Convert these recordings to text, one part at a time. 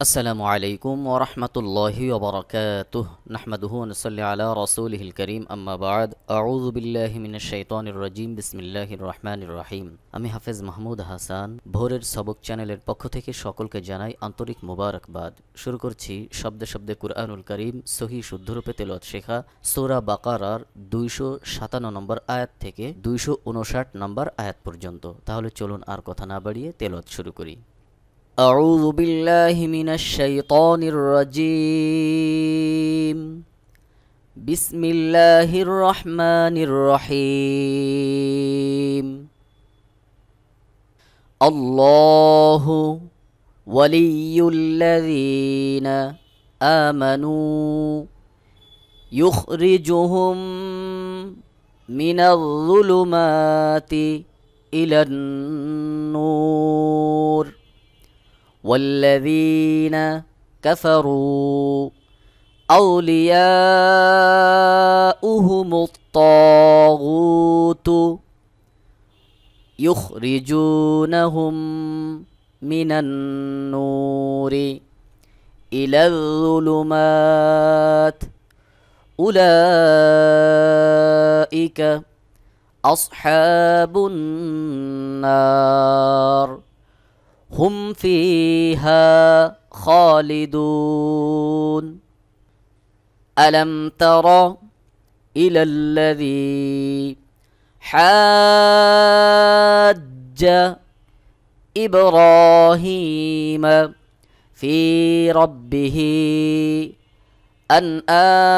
আসসালামু আলাইকুম ওরহমতুল্লাহি ওবরাকাতুহ নাহমাদুহু ওয়া নুসাল্লি আলা রাসূলিহিল কারীম আম্মা বা'দ আউযু বিল্লাহি মিনাশ শাইতানির রাজীম বিসমিল্লাহির রহমানির রহিম। আমি হাফেজ মাহমুদ হাসান ভোরের সবক চ্যানেলের পক্ষ থেকে সকলকে জানাই আন্তরিক মোবারকবাদ। শুরু করছি শব্দে শব্দে কুরআনুল কারীম সহিহ শুদ্ধরূপে তেলাওয়াত শেখা সূরা বাকারার 257 নম্বর আয়াত থেকে 259 নম্বর আয়াত পর্যন্ত। তাহলে চলুন আর কথা না বাড়িয়ে তেলাওয়াত শুরু করি। أعوذ بالله من الشيطان الرجيم بسم الله الرحمن الرحيم الله ولي الذين آمنوا يخرجهم من الظلمات إلى النور والذين كفروا أولياؤهم الطاغوت يخرجونهم من النور إلى الظلمات أولئك أصحاب النار هم فيها خالدون ألم تر إلى الذي حاج إبراهيم في ربه أن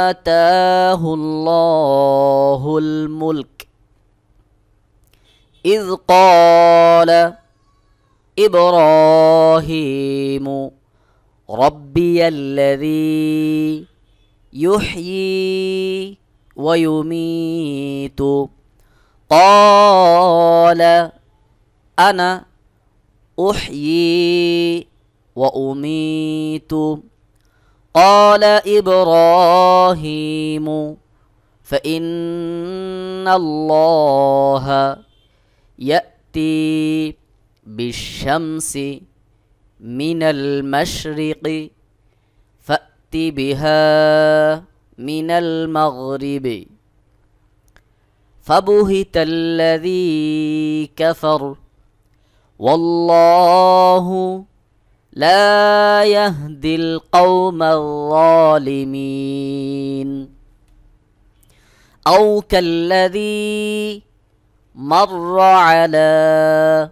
آتاه الله الملك إذ قال إبراهيم ربي الذي يحيي ويميت قال أنا أحيي وأميت قال إبراهيم فإن الله يأتي بالشمس من المشرق فأت بها من المغرب فبهت الذي كفر والله لا يهدي القوم الظالمين أو كالذي مر على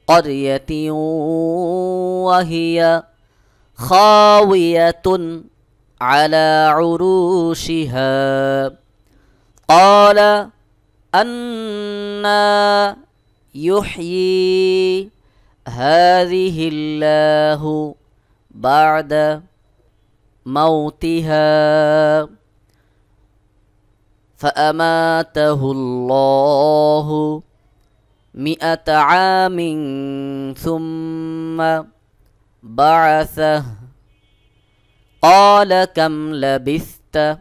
قرية وهي خاوية على عروشها قال أنى يحيي هذه الله بعد موتها فأماته الله 100 عام ثم بعثه قال كم لبثت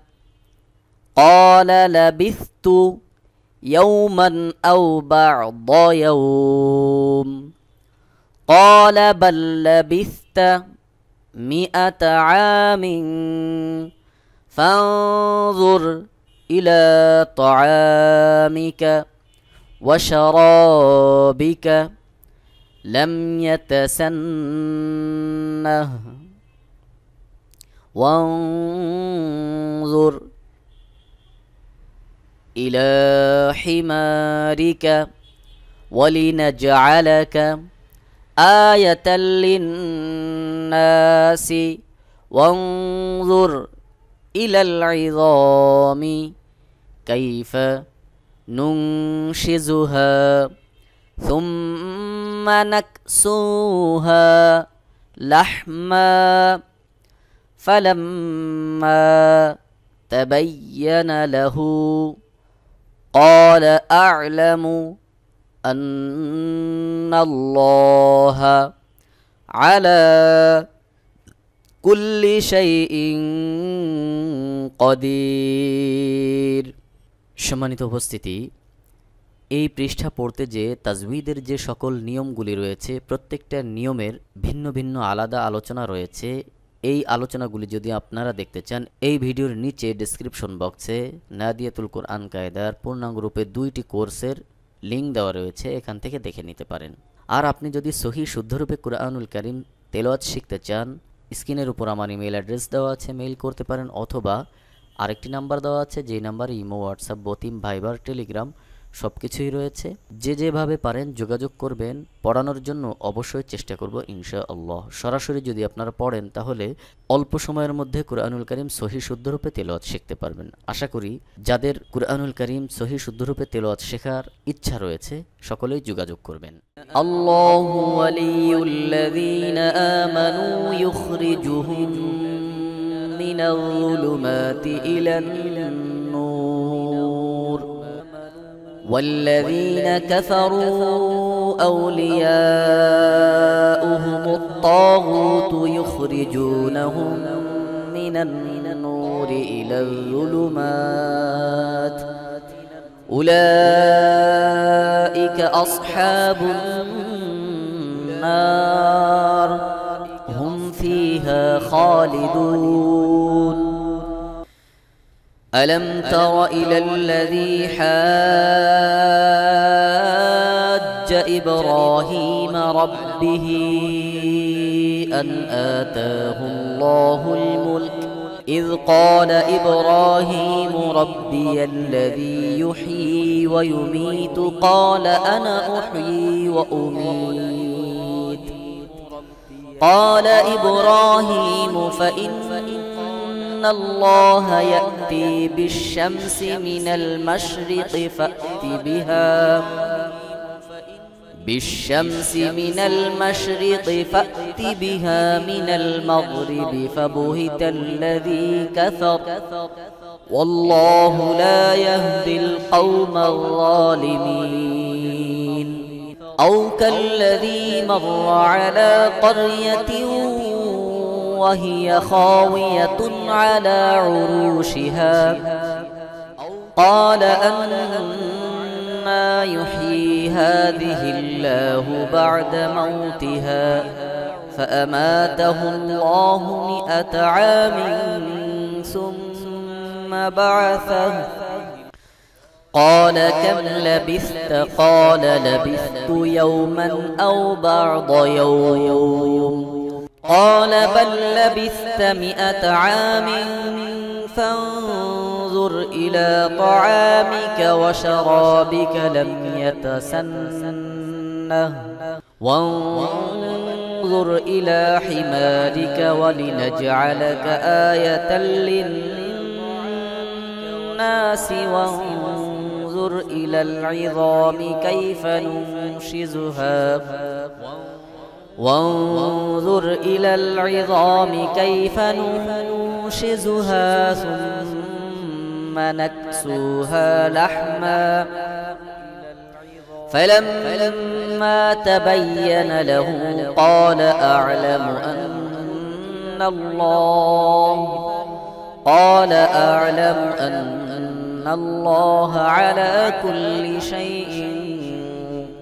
قال لبثت يوما أو بعض يوم قال بل لبثت 100 عام فانظر إلى طعامك وشرابك لم يتسنه وانظر إلى حمارك ولنجعلك آية للناس وانظر إلى العظام كيف ننشزها ثم نكسوها لحما فلما تبين له قال أعلم أن الله على كل شيء قدير। সম্মানিত উপস্থিতি, এই পৃষ্ঠা পড়তে যে তাজউইদের যে সকল নিয়মগুলি রয়েছে প্রত্যেকটা নিয়মের ভিন্ন ভিন্ন আলাদা আলোচনা রয়েছে। এই আলোচনাগুলি যদি আপনারা দেখতে চান, এই ভিডিওর নিচে ডেসক্রিপশন বক্সে নাদিয়াতুল কোরআন কায়দার পূর্ণাঙ্গ রূপে 2টি কোর্সের লিঙ্ক দেওয়া রয়েছে, এখান থেকে দেখে নিতে পারেন। আর আপনি যদি সহি শুদ্ধরূপে কুরআনুল কারীম তেলাওয়াত শিখতে চান, স্ক্রিনের উপর আমার ইমেল অ্যাড্রেস দেওয়া আছে, মেইল করতে পারেন, অথবা আরেকটি নাম্বার দেওয়া আছে, যেই নাম্বারে ইমো, হোয়াটসঅ্যাপ, বতিম, ভাইবার, টেলিগ্রাম সব কিছুই রয়েছে। যে যেভাবে পারেন যোগাযোগ করবেন, পড়ানোর জন্য অবশ্যই চেষ্টা করব ইনশাআল্লাহ। সরাসরি যদি আপনারা পড়েন তাহলে অল্প সময়ের মধ্যে কুরআনুল কারীম সহি শুদ্ধরূপে তেলাওয়াত শিখতে পারবেন। আশা করি যাদের কুরআনুল কারীম সহি শুদ্ধরূপে তেলাওয়াত শেখার ইচ্ছা রয়েছে সকলেই যোগাযোগ করবেন। আল্লাহু ওয়ালিয়ুল্লাযীনা আমানু ইউখরিজুহুম মিনাল যুলুমাতি ইলান নূর والذين كفروا أولياؤهم الطاغوت يخرجونهم من النور إلى الظلمات أولئك أصحاب النار هم فيها خالدون ألم تر إلى الذي حاج إبراهيم ربه أن آتاه الله الملك إذ قال إبراهيم ربي الذي يحيي ويميت قال أنا أحيي وأميت قال إبراهيم فإن الله يأتي بالشمس من المشرق فأت بها من المغرب فبهت الذي كفر والله لا يهدي القوم الظالمين أو كالذي مر على قرية وهي خاوية على عروشها قال أنى يحيي هذه الله بعد موتها فأماته الله 100 عام ثم بعثه قال كم لبثت قال لبثت يوما أو بعض يوم قال بل لبثت 100 عام فانظر إلى طعامك وشرابك لم يتسنه وانظر إلى حمارك ولنجعلك آية للناس وانظر إلى العظام كيف ننشزها ثم نكسوها لحما فلما تبين له قال أعلم أن الله على كل شيء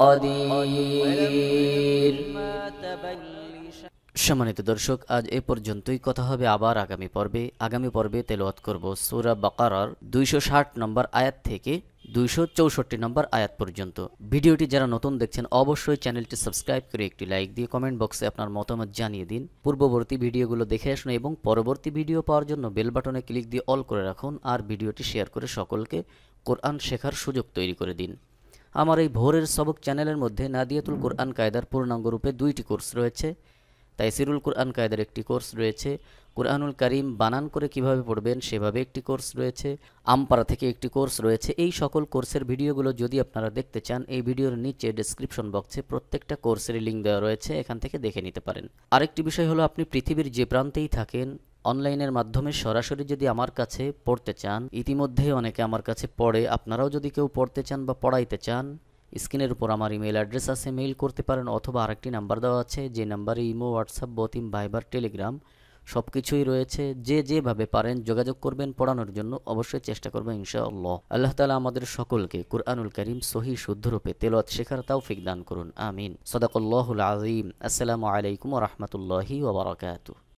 قدير। সম্মানিত দর্শক, আজ এ পর্যন্তই। কথা হবে আবার আগামী পর্বে তেলাওয়াত করব সূরা বাকারার 260 নম্বর আয়াত থেকে 264 নম্বর আয়াত পর্যন্ত। ভিডিওটি যারা নতুন দেখছেন অবশ্যই চ্যানেলটি সাবস্ক্রাইব করে একটি লাইক দিয়ে কমেন্ট বক্সে আপনার মতামত জানিয়ে দিন। পূর্ববর্তী ভিডিওগুলো দেখে আসুন এবং পরবর্তী ভিডিও পাওয়ার জন্য বেল বাটনে ক্লিক দিয়ে অল করে রাখুন। আর ভিডিওটি শেয়ার করে সকলকে কোরআন শেখার সুযোগ তৈরি করে দিন। আমার এই ভোরের সবক চ্যানেলের মধ্যে নাদিয়াতুল কোরআন কায়দার পূর্ণাঙ্গ রূপে 2টি কোর্স রয়েছে। তাইসিরুল কোরআন কায়দার একটি কোর্স রয়েছে, কুরআনুল কারীম বানান করে কিভাবে পড়বেন সেভাবে একটি কোর্স রয়েছে, আমপারা থেকে একটি কোর্স রয়েছে। এই সকল কোর্সের ভিডিওগুলো যদি আপনারা দেখতে চান, এই ভিডিওর নিচে ডেসক্রিপশন বক্সে প্রত্যেকটা কোর্সের লিঙ্ক দেওয়া রয়েছে, এখান থেকে দেখে নিতে পারেন। আরেকটি বিষয় হলো, আপনি পৃথিবীর যে প্রান্তেই থাকেন অনলাইনের মাধ্যমে সরাসরি যদি আমার কাছে পড়তে চান, ইতিমধ্যেই অনেকে আমার কাছে পড়ে, আপনারাও যদি কেউ পড়তে চান বা পড়াইতে চান, স্ক্রিনের উপর আমার ইমেল অ্যাড্রেস আছে, মেইল করতে পারেন, অথবা আরেকটি নাম্বার দেওয়া আছে, যে নাম্বারে ইমো, হোয়াটসঅ্যাপ, বতিম, ভাইবার, টেলিগ্রাম সব কিছুই রয়েছে। যে যেভাবে পারেন যোগাযোগ করবেন, পড়ানোর জন্য অবশ্যই চেষ্টা করবেন ইনশাআল্লাহ। আল্লাহ তাআলা আমাদের সকলকে কুরআনুল কারীম সহিহ শুদ্ধরূপে তেলাওয়াত শেখার তৌফিক দান করুন, আমিন। সাদাকাল্লাহুল আযীম। আসসালামু আলাইকুম ওয়া রাহমাতুল্লাহি ওয়া বারাকাতুহু।